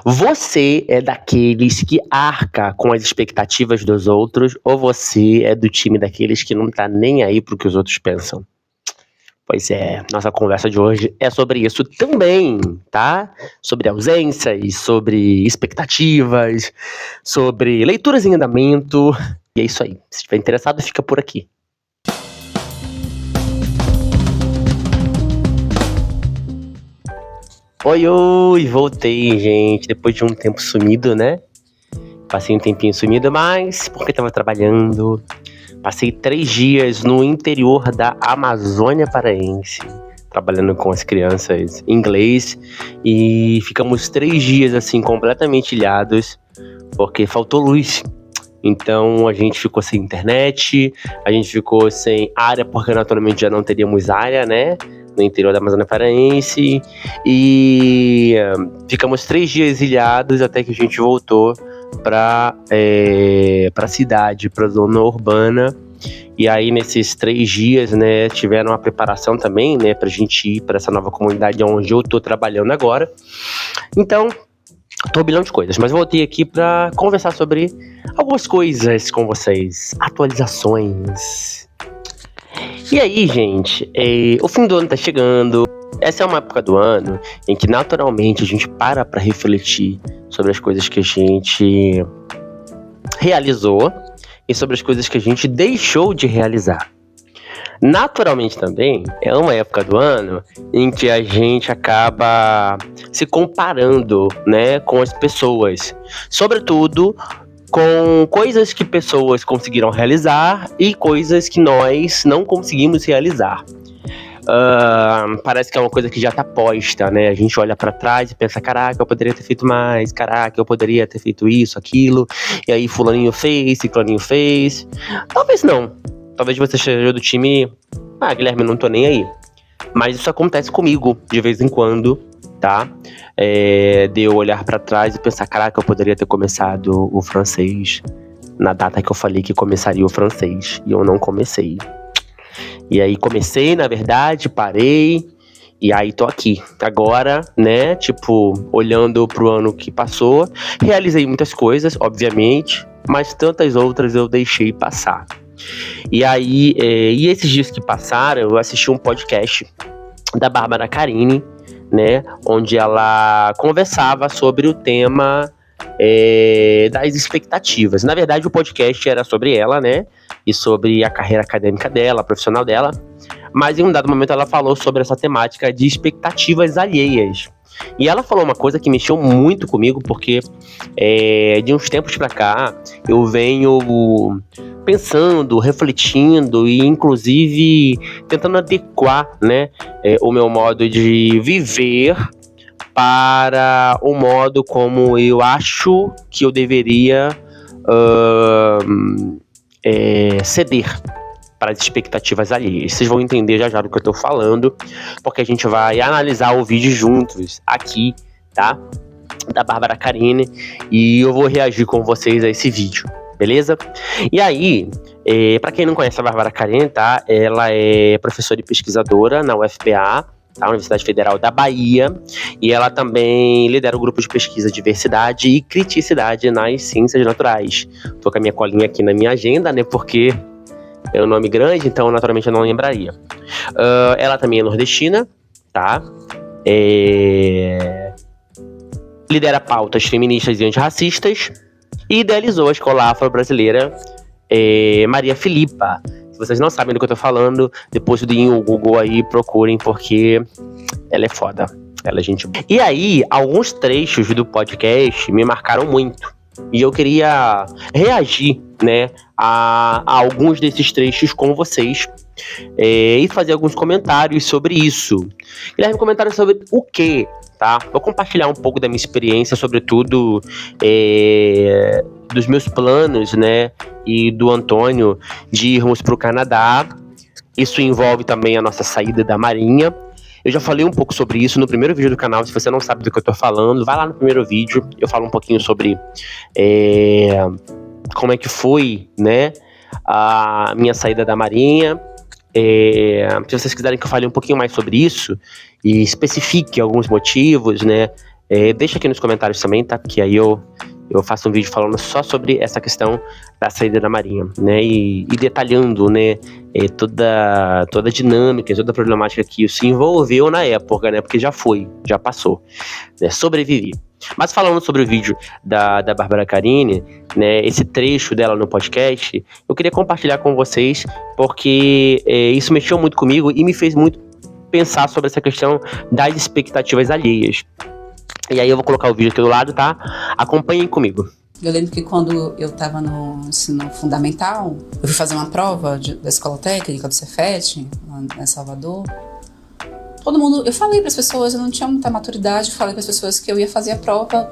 Você é daqueles que arca com as expectativas dos outros ou você é do time daqueles que não tá nem aí pro que os outros pensam? Pois é, nossa conversa de hoje é sobre isso também, tá? Sobre ausências, sobre expectativas, sobre leituras em andamento. E é isso aí. Se estiver interessado, fica por aqui. Oi, voltei, gente. Depois de um tempo sumido, né? Passei um tempinho sumido, mas porque tava trabalhando. Passei 3 dias no interior da Amazônia Paraense, trabalhando com as crianças em inglês. E ficamos 3 dias, assim, completamente ilhados, porque faltou luz. Então a gente ficou sem internet, a gente ficou sem área, porque naturalmente já não teríamos área, né? No interior da Amazônia Paraense. E ficamos 3 dias ilhados até que a gente voltou para a cidade, para a zona urbana. E aí nesses 3 dias, né, tiveram uma preparação também, né, pra gente ir para essa nova comunidade onde eu tô trabalhando agora. Então, tô um bilhão de coisas, mas voltei aqui para conversar sobre algumas coisas com vocês, atualizações. E aí, gente, o fim do ano tá chegando. Essa é uma época do ano em que naturalmente a gente para refletir sobre as coisas que a gente realizou e sobre as coisas que a gente deixou de realizar. Naturalmente também é uma época do ano em que a gente acaba se comparando, né, com as pessoas, sobretudo com coisas que pessoas conseguiram realizar e coisas que nós não conseguimos realizar. Parece que é uma coisa que já tá posta, né? A gente olha pra trás e pensa, caraca, eu poderia ter feito mais, caraca, eu poderia ter feito isso, aquilo, e aí fulaninho fez, ciclaninho fez. Talvez não. Talvez você seja do time, Guilherme, não tô nem aí. Mas isso acontece comigo, de vez em quando, tá? De eu olhar pra trás e pensar, caraca, eu poderia ter começado o francês na data que eu falei que começaria o francês, e eu não comecei. E aí comecei, na verdade, parei, e aí tô aqui. Agora, né, olhando pro ano que passou, realizei muitas coisas, obviamente, mas tantas outras eu deixei passar. E aí, e esses dias que passaram, eu assisti um podcast da Bárbara Carini, né, onde ela conversava sobre o tema das expectativas. Na verdade, o podcast era sobre ela, né, e sobre a carreira acadêmica dela, profissional dela, mas em um dado momento ela falou sobre essa temática de expectativas alheias. E ela falou uma coisa que mexeu muito comigo, porque de uns tempos pra cá eu venho pensando, refletindo e inclusive tentando adequar, né, o meu modo de viver para o modo como eu acho que eu deveria ceder para as expectativas alheias. Vocês vão entender já do que eu tô falando, porque a gente vai analisar o vídeo juntos aqui, tá? Da Bárbara Carini, e eu vou reagir com vocês a esse vídeo, beleza? E aí, para quem não conhece a Bárbara Carini, tá? Ela é professora e pesquisadora na UFPA, tá? Universidade Federal da Bahia, e ela também lidera o grupo de pesquisa Diversidade e Criticidade nas Ciências Naturais. Tô com a minha colinha aqui na minha agenda, né? Porque é um nome grande, então naturalmente eu não lembraria. Ela também é nordestina, tá? Lidera pautas feministas e antirracistas e idealizou a escola afro-brasileira Maria Filipa. Se vocês não sabem do que eu tô falando, depois deem o Google aí, procurem, porque ela é foda. Ela é gente boa. E aí, alguns trechos do podcast me marcaram muito. E eu queria reagir, né, a alguns desses trechos com vocês e fazer alguns comentários sobre isso. Guilherme, comentários sobre o quê? Tá? Vou compartilhar um pouco da minha experiência, sobretudo dos meus planos, né, e do Antônio de irmos para o Canadá. Isso envolve também a nossa saída da Marinha. Eu já falei um pouco sobre isso no primeiro vídeo do canal. Se você não sabe do que eu tô falando, vai lá no primeiro vídeo. Eu falo um pouquinho sobre como é que foi, né, a minha saída da Marinha. Se vocês quiserem que eu fale um pouquinho mais sobre isso e especifique alguns motivos, né, Deixa aqui nos comentários também, tá? Porque aí eu faço um vídeo falando só sobre essa questão da saída da Marinha, né? E detalhando, né? Toda a dinâmica, toda a problemática que isso envolveu na época, né? Porque já passou, né? Sobrevivi. Mas falando sobre o vídeo da Bárbara Carini, né, esse trecho dela no podcast, eu queria compartilhar com vocês, porque isso mexeu muito comigo e me fez muito pensar sobre essa questão das expectativas alheias. E aí eu vou colocar o vídeo aqui do lado, tá? Acompanhem comigo. Eu lembro que quando eu estava no ensino fundamental, eu fui fazer uma prova da Escola Técnica do Cefet, lá em Salvador. Todo mundo, eu falei para as pessoas, eu não tinha muita maturidade, falei para as pessoas que eu ia fazer a prova.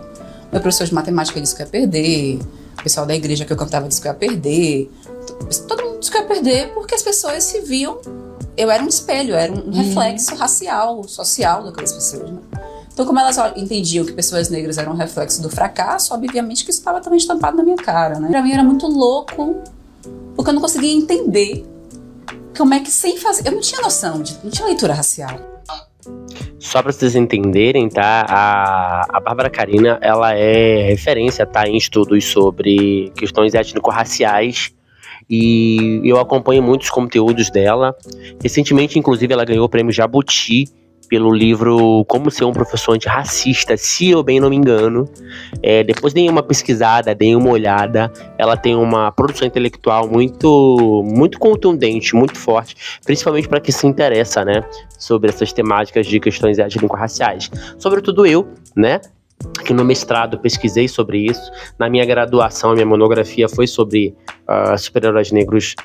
Meu professor de matemática disse que eu ia perder, o pessoal da igreja que eu cantava disse que eu ia perder. Todo mundo disse que eu ia perder porque as pessoas se viam, eu era um espelho, eu era um reflexo racial, social daquelas pessoas, né? Então, como elas entendiam que pessoas negras eram um reflexo do fracasso, obviamente que isso estava também estampado na minha cara, né? Pra mim era muito louco, porque eu não conseguia entender como é que sem fazer... Eu não tinha noção, não tinha leitura racial. Só para vocês entenderem, tá? A Bárbara Carini, ela é referência, tá? Em estudos sobre questões étnico-raciais. E eu acompanho muitos conteúdos dela. Recentemente, inclusive, ela ganhou o prêmio Jabuti pelo livro Como Ser um Professor Antirracista, se eu bem não me engano. Depois deem uma pesquisada, deem uma olhada. Ela tem uma produção intelectual muito, muito contundente, muito forte, principalmente para quem se interessa, né, sobre essas temáticas de questões étnico-raciais. Sobretudo eu, né? Aqui no mestrado pesquisei sobre isso. Na minha graduação, a minha monografia foi sobre super-heróis negros,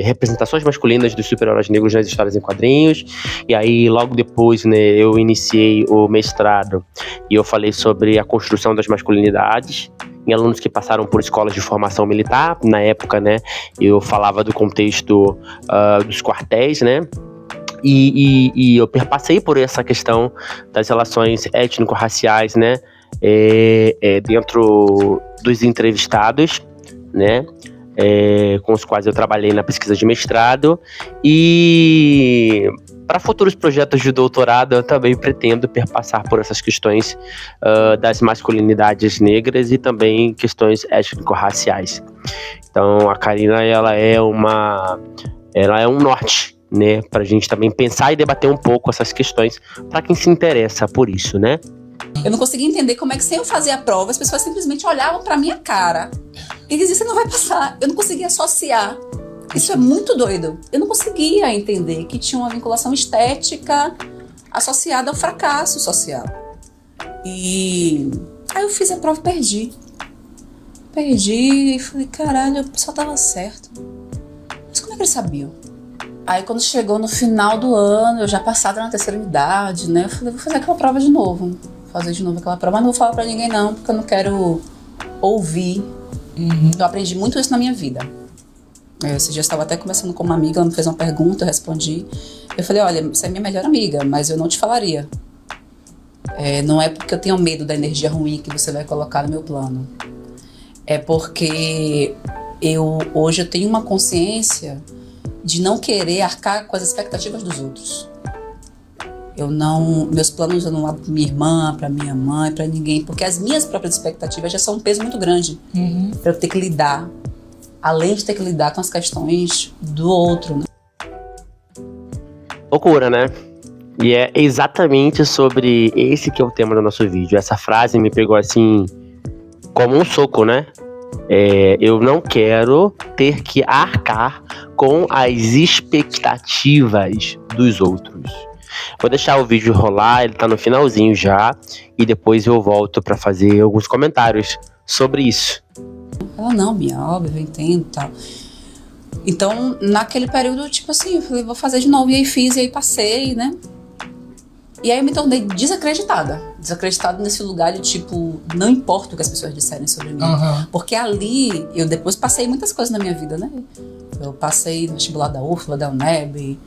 representações masculinas dos super-heróis negros nas histórias em quadrinhos. E aí, logo depois, né, eu iniciei o mestrado e eu falei sobre a construção das masculinidades em alunos que passaram por escolas de formação militar. Na época, né, eu falava do contexto dos quartéis, né? E eu perpassei por essa questão das relações étnico-raciais, né, dentro dos entrevistados, né, com os quais eu trabalhei na pesquisa de mestrado. E para futuros projetos de doutorado eu também pretendo perpassar por essas questões das masculinidades negras e também questões étnico-raciais. Então a Karina, ela é um norte, né, pra gente também pensar e debater um pouco essas questões para quem se interessa por isso, né? Eu não conseguia entender como é que sem eu fazer a prova, as pessoas simplesmente olhavam pra minha cara e diziam, você não vai passar. Eu não conseguia associar. Isso é muito doido. Eu não conseguia entender que tinha uma vinculação estética associada ao fracasso social. E aí eu fiz a prova e perdi. Perdi e falei, caralho, o pessoal tava certo. Mas como é que eles sabiam? Aí quando chegou no final do ano, eu já passada na terceira unidade, né? Eu falei, vou fazer aquela prova de novo. Fazer de novo aquela prova, mas não vou falar pra ninguém não, porque eu não quero ouvir. Eu aprendi muito isso na minha vida. Esse dia eu estava até conversando com uma amiga, ela me fez uma pergunta, eu respondi. Eu falei, olha, você é minha melhor amiga, mas eu não te falaria. Não é porque eu tenho medo da energia ruim que você vai colocar no meu plano. É porque hoje eu tenho uma consciência de não querer arcar com as expectativas dos outros. Meus planos eu não abro pra minha irmã, pra minha mãe, pra ninguém, porque as minhas próprias expectativas já são um peso muito grande pra eu ter que lidar, além de ter que lidar com as questões do outro, né? Loucura, né? E é exatamente sobre esse que é o tema do nosso vídeo. Essa frase me pegou assim, como um soco, né? Eu não quero ter que arcar com as expectativas dos outros. Vou deixar o vídeo rolar, ele tá no finalzinho já, e depois eu volto pra fazer alguns comentários sobre isso. Ela, não, Bia, óbvio, eu entendo e tal. Então, naquele período, tipo assim, eu falei, vou fazer de novo, e aí fiz, e aí passei, né? E aí eu me tornei desacreditada nesse lugar de tipo, não importa o que as pessoas disserem sobre mim. Porque ali, eu depois passei muitas coisas na minha vida, né? Eu passei no vestibular da UFLA, da UNEB,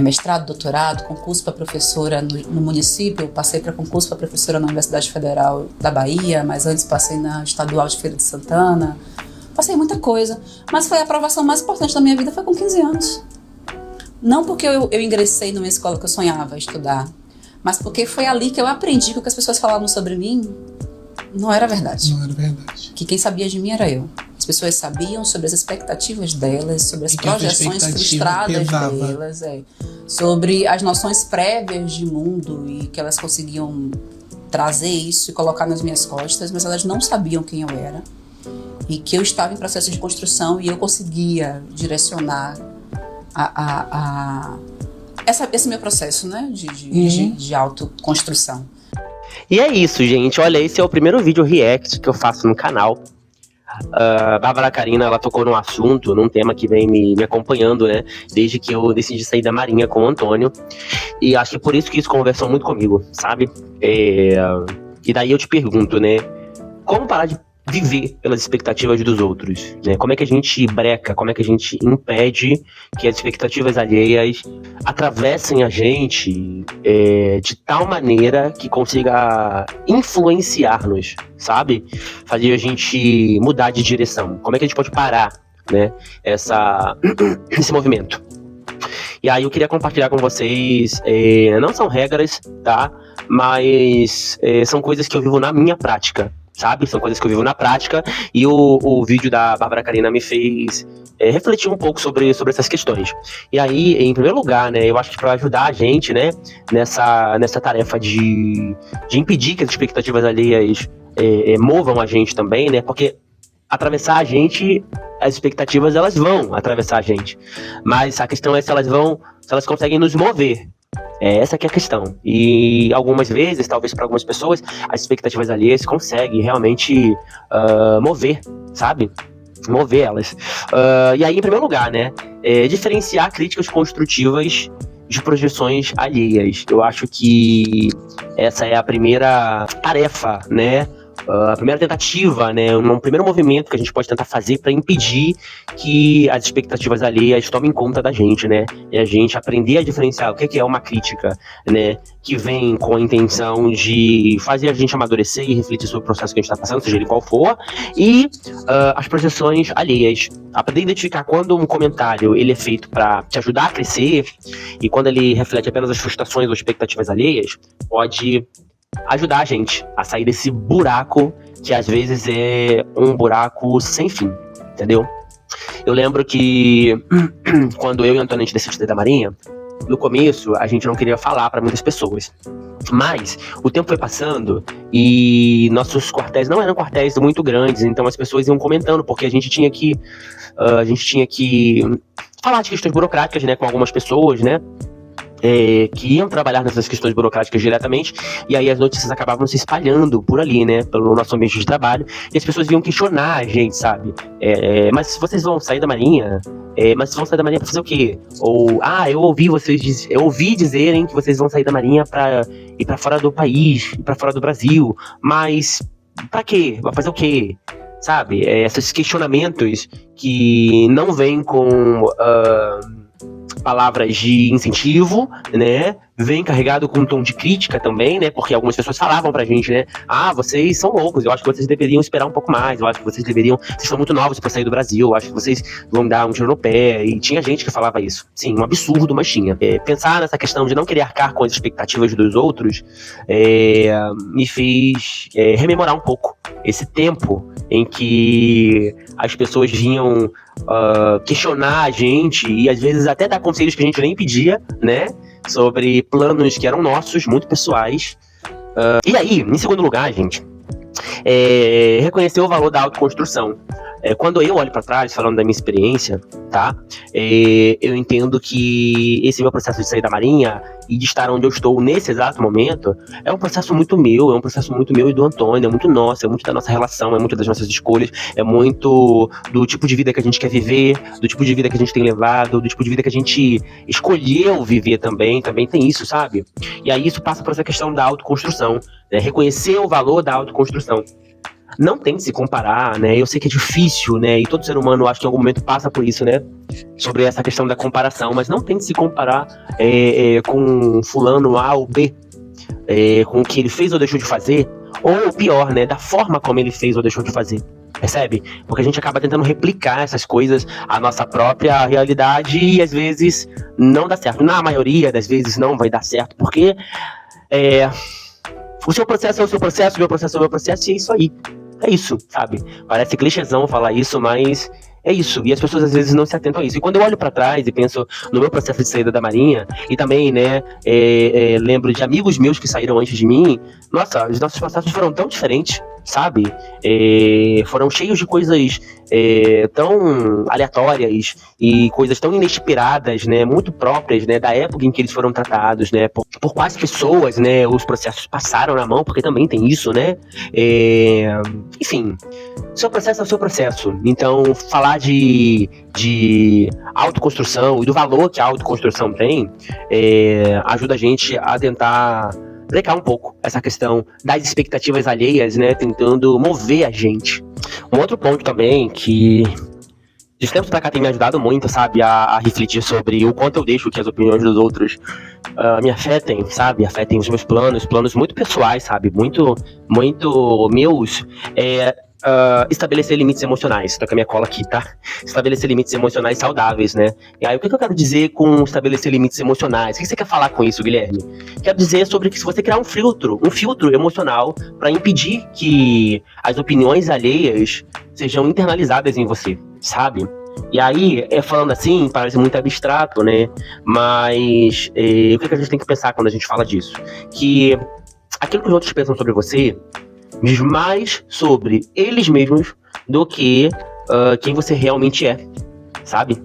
mestrado, doutorado, concurso para professora no município, eu passei para concurso para professora na Universidade Federal da Bahia, mas antes passei na Estadual de Feira de Santana, passei muita coisa, mas foi a aprovação mais importante da minha vida, foi com 15 anos. Não porque eu ingressei numa escola que eu sonhava estudar, mas porque foi ali que eu aprendi que o que as pessoas falavam sobre mim não era verdade. Não era verdade. Que quem sabia de mim era eu. As pessoas sabiam sobre as expectativas delas, sobre as projeções frustradas delas, sobre as noções prévias de mundo e que elas conseguiam trazer isso e colocar nas minhas costas, mas elas não sabiam quem eu era e que eu estava em processo de construção e eu conseguia direcionar esse meu processo, né, de autoconstrução. E é isso, gente. Olha, esse é o primeiro vídeo react que eu faço no canal. Bárbara Carina, ela tocou num assunto, num tema que vem me acompanhando, né? Desde que eu decidi sair da Marinha com o Antônio. E acho que por isso que isso conversou muito comigo, sabe? E daí eu te pergunto, né? Como parar de viver pelas expectativas dos outros, né? Como é que a gente breca, como é que a gente impede que as expectativas alheias atravessem a gente de tal maneira que consiga influenciar-nos, sabe? Fazer a gente mudar de direção. Como é que a gente pode parar, né, esse movimento? E aí eu queria compartilhar com vocês, não são regras, tá? Mas são coisas que eu vivo na minha prática, sabe? São coisas que eu vivo na prática e o vídeo da Bárbara Carina me fez refletir um pouco sobre essas questões. E aí, em primeiro lugar, né, eu acho que para ajudar a gente, né, nessa tarefa de impedir que as expectativas alheias movam a gente também, né, porque atravessar a gente, as expectativas elas vão atravessar a gente, mas a questão é se elas conseguem nos mover. Essa que é a questão. E algumas vezes, talvez para algumas pessoas, as expectativas alheias conseguem realmente mover, sabe? Mover elas. E aí, em primeiro lugar, né? Diferenciar críticas construtivas de projeções alheias. Eu acho que essa é a primeira tarefa, né? A primeira tentativa, né, um primeiro movimento que a gente pode tentar fazer para impedir que as expectativas alheias tomem conta da gente, né? E a gente aprender a diferenciar o que é uma crítica, né, que vem com a intenção de fazer a gente amadurecer e refletir sobre o processo que a gente está passando, seja ele qual for, e as projeções alheias. Aprender a identificar quando um comentário ele é feito para te ajudar a crescer e quando ele reflete apenas as frustrações ou expectativas alheias, pode ajudar a gente a sair desse buraco que às vezes é um buraco sem fim, entendeu? Eu lembro que quando eu e o Antônio a gente decidiu sair da Marinha, no começo a gente não queria falar para muitas pessoas, mas o tempo foi passando e nossos quartéis não eram quartéis muito grandes, então as pessoas iam comentando, porque a gente tinha que falar de questões burocráticas, né, com algumas pessoas, né, que iam trabalhar nessas questões burocráticas diretamente, e aí as notícias acabavam se espalhando por ali, né, pelo nosso ambiente de trabalho, e as pessoas iam questionar a gente, sabe? Mas vocês vão sair da Marinha? Mas vão sair da Marinha pra fazer o quê? Ou, eu ouvi dizerem que vocês vão sair da Marinha pra ir pra fora do país, ir pra fora do Brasil, mas pra quê? Vai fazer o quê? Sabe? Esses questionamentos que não vêm com palavras de incentivo, né? Vem carregado com um tom de crítica também, né? Porque algumas pessoas falavam pra gente, né? Vocês são loucos, eu acho que vocês deveriam esperar um pouco mais, eu acho que vocês são muito novos pra sair do Brasil, eu acho que vocês vão dar um tiro no pé, e tinha gente que falava isso. Sim, um absurdo, mas tinha. Pensar nessa questão de não querer arcar com as expectativas dos outros me fez rememorar um pouco esse tempo em que as pessoas vinham questionar a gente e às vezes até dar conselhos que a gente nem pedia, né? Sobre planos que eram nossos, muito pessoais. E aí, em segundo lugar, gente, reconhecer o valor da autoconstrução. Quando eu olho para trás, falando da minha experiência, tá? Eu entendo que esse meu processo de sair da Marinha e de estar onde eu estou nesse exato momento é um processo muito meu, e do Antônio, é muito nosso, é muito da nossa relação, é muito das nossas escolhas, é muito do tipo de vida que a gente quer viver, do tipo de vida que a gente tem levado, do tipo de vida que a gente escolheu viver também tem isso, sabe? E aí isso passa por essa questão da autoconstrução, né? Reconhecer o valor da autoconstrução. Não tem que se comparar, né? Eu sei que é difícil, né? E todo ser humano, acho que em algum momento passa por isso, né? Sobre essa questão da comparação, mas não tem que se comparar com fulano A ou B, com o que ele fez ou deixou de fazer, ou pior, né? Da forma como ele fez ou deixou de fazer. Percebe? Porque a gente acaba tentando replicar essas coisas à nossa própria realidade e às vezes não dá certo. Na maioria das vezes não vai dar certo, porque O seu processo é o seu processo, o meu processo é o meu processo, e é isso aí. É isso, sabe? Parece clichêzão falar isso, mas é isso. E as pessoas às vezes não se atentam a isso. E quando eu olho pra trás e penso no meu processo de saída da Marinha, e também, né, lembro de amigos meus que saíram antes de mim, nossa, os nossos processos foram tão diferentes, sabe? Foram cheios de coisas tão aleatórias e coisas tão inesperadas, né, muito próprias, né, da época em que eles foram tratados, né, por quais pessoas, né, os processos passaram na mão, porque também tem isso, né? Enfim, seu processo é o seu processo. Então, falar de autoconstrução e do valor que a autoconstrução tem ajuda a gente a tentar brecar um pouco essa questão das expectativas alheias, né? Tentando mover a gente. Um outro ponto também que de tempos pra cá tem me ajudado muito, sabe? A refletir sobre o quanto eu deixo que as opiniões dos outros me afetem, sabe? Afetem os meus planos muito pessoais, sabe? Muito meus. Estabelecer limites emocionais. Tô com a minha cola aqui, tá? Estabelecer limites emocionais saudáveis, né? E aí, o que eu quero dizer com estabelecer limites emocionais? O que você quer falar com isso, Guilherme? Quero dizer sobre que se você criar um filtro emocional para impedir que as opiniões alheias sejam internalizadas em você, sabe? E aí, falando assim, parece muito abstrato, né? Mas o que a gente tem que pensar quando a gente fala disso? Que aquilo que os outros pensam sobre você diz mais sobre eles mesmos do que quem você realmente é, sabe?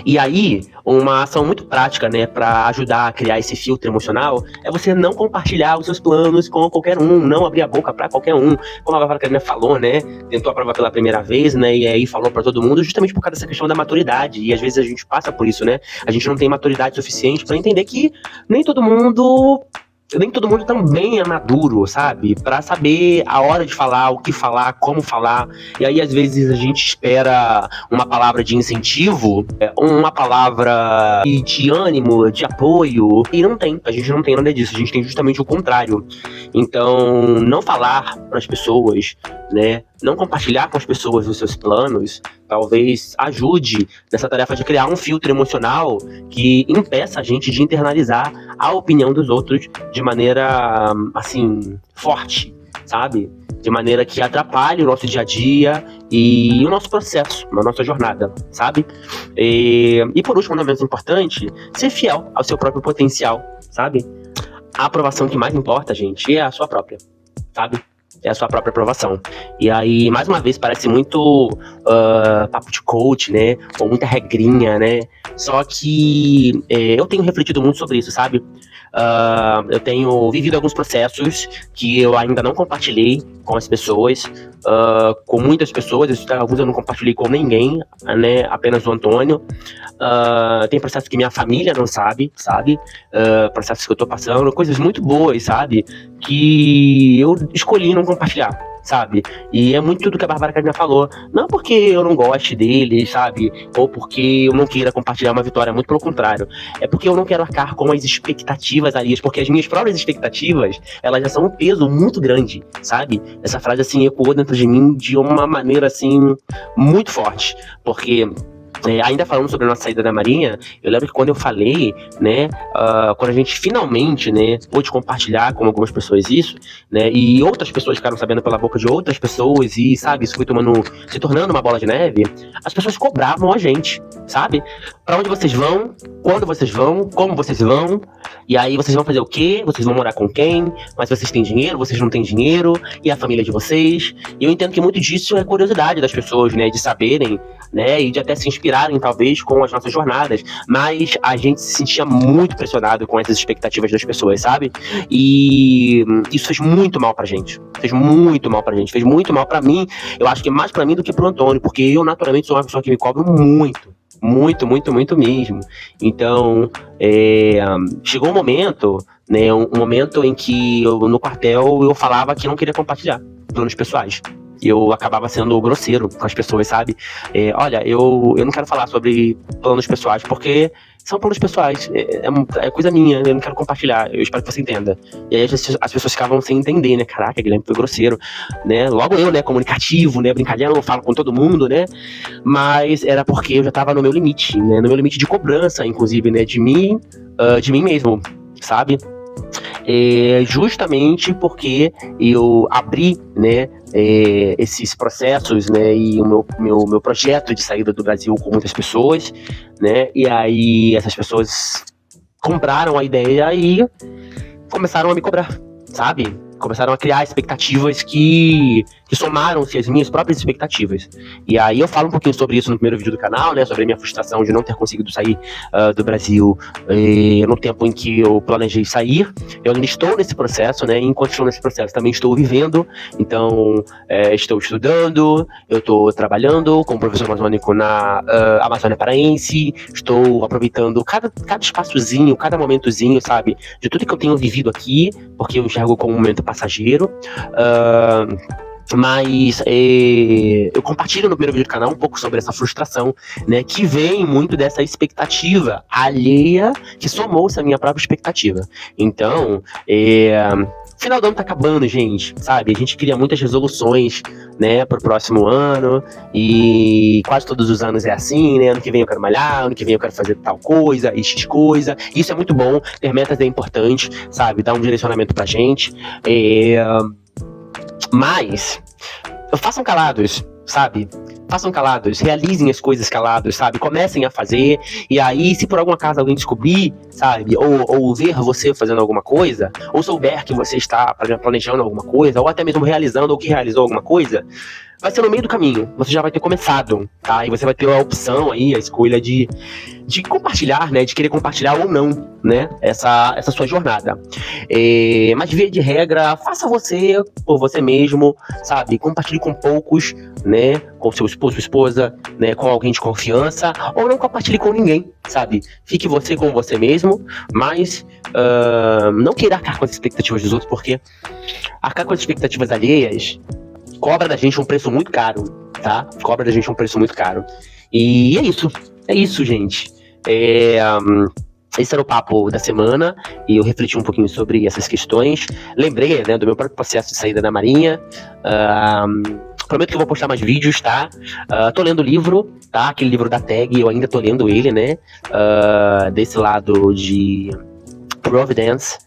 E aí, uma ação muito prática, né, para ajudar a criar esse filtro emocional é você não compartilhar os seus planos com qualquer um, não abrir a boca para qualquer um. Como a Bárbara Carolina falou, né, tentou aprovar pela primeira vez, né, e aí falou para todo mundo justamente por causa dessa questão da maturidade. E às vezes a gente passa por isso, né? A gente não tem maturidade suficiente para entender que nem todo mundo também é maduro, sabe? Pra saber a hora de falar, o que falar, como falar. E aí, às vezes, a gente espera uma palavra de incentivo, uma palavra de ânimo, de apoio. E não tem. A gente não tem nada disso. A gente tem justamente o contrário. Então, não falar pras pessoas, né? Não compartilhar com as pessoas os seus planos, talvez ajude nessa tarefa de criar um filtro emocional que impeça a gente de internalizar a opinião dos outros de maneira, assim, forte, sabe? De maneira que atrapalhe o nosso dia a dia e o nosso processo, a nossa jornada, sabe? E por último, não menos importante, ser fiel ao seu próprio potencial, sabe? A aprovação que mais importa, gente, é a sua própria, sabe? É a sua própria aprovação. E aí, mais uma vez, parece muito papo de coach, né? Ou muita regrinha, né? Só que eu tenho refletido muito sobre isso, sabe? Eu tenho vivido alguns processos que eu ainda não compartilhei com as pessoas, com muitas pessoas, alguns eu não compartilhei com ninguém, né? Apenas o Antônio. Tem processos que minha família não sabe? Processos que eu tô passando, coisas muito boas, sabe? Que eu escolhi não compartilhar, sabe? E é muito do que a Bárbara Carolina falou. Não porque eu não goste dele, sabe? Ou porque eu não queira compartilhar uma vitória, muito pelo contrário. É porque eu não quero arcar com as expectativas alheias, porque as minhas próprias expectativas, elas já são um peso muito grande, sabe? Essa frase, assim, ecoou dentro de mim de uma maneira, assim, muito forte. Porque ainda falando sobre a nossa saída da Marinha, eu lembro que quando eu falei, né, quando a gente finalmente, né, pôde compartilhar com algumas pessoas isso, né, e outras pessoas ficaram sabendo pela boca de outras pessoas e, sabe, isso foi se tornando uma bola de neve, as pessoas cobravam a gente, sabe? Pra onde vocês vão, quando vocês vão, como vocês vão, e aí vocês vão fazer o quê? Vocês vão morar com quem? Mas vocês têm dinheiro, vocês não têm dinheiro, e a família de vocês? E eu entendo que muito disso é curiosidade das pessoas, né, de saberem, né, e de até se inspirarem, talvez, com as nossas jornadas, mas a gente se sentia muito pressionado com essas expectativas das pessoas, sabe? E isso fez muito mal pra gente, fez muito mal pra mim, eu acho que mais pra mim do que pro Antônio, porque eu, naturalmente, sou uma pessoa que me cobro muito mesmo. Então, chegou um momento, né, um momento em que no quartel eu falava que não queria compartilhar planos pessoais. Eu acabava sendo grosseiro com as pessoas, sabe? Olha, eu não quero falar sobre planos pessoais, porque são planos pessoais, é coisa minha, eu não quero compartilhar, eu espero que você entenda. E aí as pessoas ficavam sem entender, né? Caraca, Guilherme foi grosseiro, né? Logo eu, né, comunicativo, né, brincalhão, eu falo com todo mundo, né? Mas era porque eu já tava no meu limite, né? No meu limite de cobrança, inclusive, né? De mim mesmo, sabe? justamente porque eu abri, né, esses processos, né, e o meu projeto de saída do Brasil com muitas pessoas, né, e aí essas pessoas compraram a ideia e começaram a me cobrar, sabe? Começaram a criar expectativas que somaram-se às minhas próprias expectativas. E aí eu falo um pouquinho sobre isso no primeiro vídeo do canal, né? Sobre a minha frustração de não ter conseguido sair do Brasil no tempo em que eu planejei sair. Eu ainda estou nesse processo, né? E enquanto estou nesse processo, também estou vivendo. Então, estou estudando, eu estou trabalhando como professor amazônico na Amazônia Paraense. Estou aproveitando cada espaçozinho, cada momentozinho, sabe? De tudo que eu tenho vivido aqui, porque eu enxergo como um momento passageiro. Mas eu compartilho no primeiro vídeo do canal um pouco sobre essa frustração, né, que vem muito dessa expectativa alheia que somou-se à minha própria expectativa. Então, final do ano tá acabando, gente, sabe? A gente cria muitas resoluções, né, pro próximo ano, e quase todos os anos é assim, né? Ano que vem eu quero malhar, ano que vem eu quero fazer tal coisa, X coisa. Isso é muito bom, ter metas é importante, sabe? Dar um direcionamento pra gente. Mas façam calados, sabe? Façam calados, realizem as coisas calados, sabe? Comecem a fazer, e aí, se por algum acaso alguém descobrir, sabe? Ou ver você fazendo alguma coisa, ou souber que você está planejando alguma coisa, ou até mesmo realizando ou que realizou alguma coisa, vai ser no meio do caminho, você já vai ter começado, tá? E você vai ter a opção aí, a escolha de compartilhar, né? De querer compartilhar ou não, né? Essa sua jornada. Mas via de regra, faça você por você mesmo, sabe? Compartilhe com poucos, né? Com seu esposo, sua esposa, né? Com alguém de confiança, ou não compartilhe com ninguém, sabe? Fique você com você mesmo, mas não queira arcar com as expectativas dos outros, porque arcar com as expectativas alheias cobra da gente um preço muito caro, tá? Cobra da gente um preço muito caro. E é isso, gente. Esse era o papo da semana, e eu refleti um pouquinho sobre essas questões. Lembrei, né, do meu próprio processo de saída da Marinha. Prometo que eu vou postar mais vídeos, tá? Tô lendo o livro, tá? Aquele livro da tag, eu ainda tô lendo ele, né? Desse lado de Providence.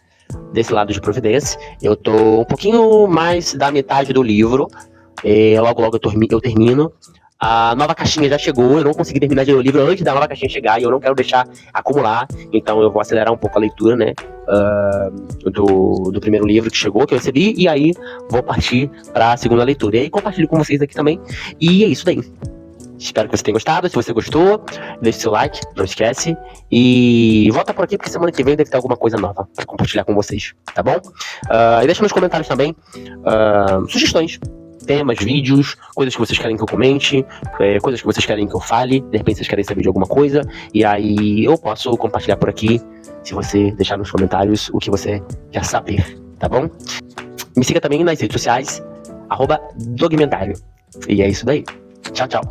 Eu tô um pouquinho mais da metade do livro. Logo eu termino. A nova caixinha já chegou, eu não consegui terminar de ler o livro antes da nova caixinha chegar, e eu não quero deixar acumular, então eu vou acelerar um pouco a leitura, né, do primeiro livro que chegou, que eu recebi, e aí vou partir pra segunda leitura. E aí compartilho com vocês aqui também, e é isso daí. Espero que você tenha gostado. Se você gostou, deixe seu like, não esquece. E volta por aqui, porque semana que vem deve ter alguma coisa nova pra compartilhar com vocês, tá bom? E deixa nos comentários também sugestões, temas, vídeos, coisas que vocês querem que eu comente, coisas que vocês querem que eu fale. De repente vocês querem saber de alguma coisa, e aí eu posso compartilhar por aqui, se você deixar nos comentários o que você quer saber, tá bom? Me siga também nas redes sociais, @Dogmentário. E é isso daí. Tchau, tchau.